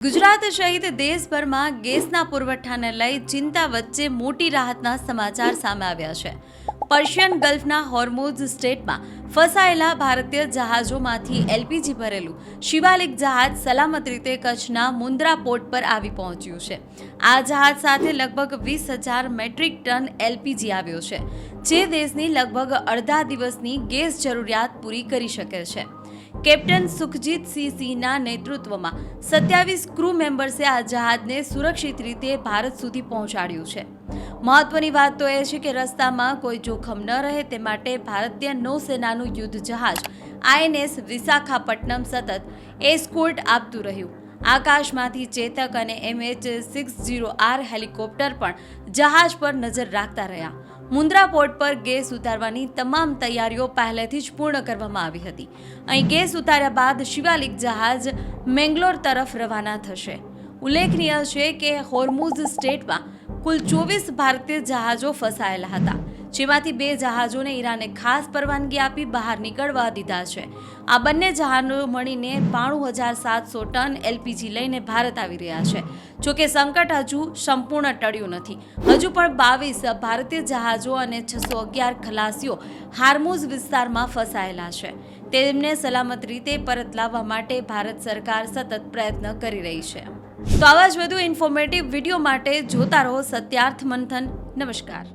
ગુજરાત સહિત દેશભરમાં ગેસના પુરવઠાને લઈ ચિંતા વચ્ચે મોટી રાહતના સમાચાર સામે આવ્યા છે। પર્શિયન ગલ્ફના હોર્મુઝ સ્ટ્રેટમાં ફસાયેલા ભારતીય જહાજોમાંથી એલપીજી ભરેલું શિવાલિક જહાજ સલામત રીતે કચ્છના મુન્દ્રા પોર્ટ પર આવી પહોંચ્યું છે। આ જહાજ સાથે લગભગ 20,000 મેટ્રિક ટન એલપીજી આવ્યો છે, જે દેશની લગભગ અડધા દિવસની ગેસ જરૂરિયાત પૂરી કરી શકે છે। કેપ્ટન સુખજીત સિંહના નેતૃત્વમાં 27 ક્રૂ મેમ્બર્સે આ જહાજને સુરક્ષિત રીતે ભારત સુધી પહોંચાડ્યું છે। મહત્વની વાત તો એ છે કે રસ્તામાં કોઈ જોખમ ન રહે તે માટે ભારતીય નૌસેનાનું યુદ્ધ જહાજ INS વિશાખાપટ્ટનમ સતત એસ્કોર્ટ આપતું રહ્યું। આકાશમાંથી ચેતક અને MH-60R હેલિકોપ્ટર પણ જહાજ પર નજર રાખતા રહ્યા। મુન્દ્રા પોર્ટ પર ગેસ ઉતારવાની તમામ તૈયારીઓ પહેલેથી જ પૂર્ણ કરવામાં આવી હતી। અહીં ગેસ ઉતાર્યા બાદ શિવાલિક જહાજ મેંગ્લોર તરફ રવાના થશે। ઉલ્લેખનીય છે કે હોર્મુઝ સ્ટ્રેટમાં કુલ 24 ભારતીય જહાજો ફસાયેલા હતા, જેમાંથી 2 જહાજોને ઈરાને ખાસ પરવાનગી આપી બહાર નીકળવા દીધા છે। આ બંને જહાજો મળીને 92,700 ટન એલપીજી લઈને ભારત આવી રહ્યા છે। જોકે સંકટ હજુ સંપૂર્ણ ટળ્યું નથી। હજુ પણ 22 ભારતીય જહાજો અને 611 ખલાસીઓ હોર્મુઝ વિસ્તારમાં ફસાયેલા છે। તેમને સલામત રીતે પરત લાવવા માટે ભારત સરકાર સતત પ્રયત્ન કરી રહી છે। તો આવા જ વધુ ઇન્ફોર્મેટિવ વિડીયો માટે જોતા રહો સત્યાર્થ મંથન। નમસ્કાર।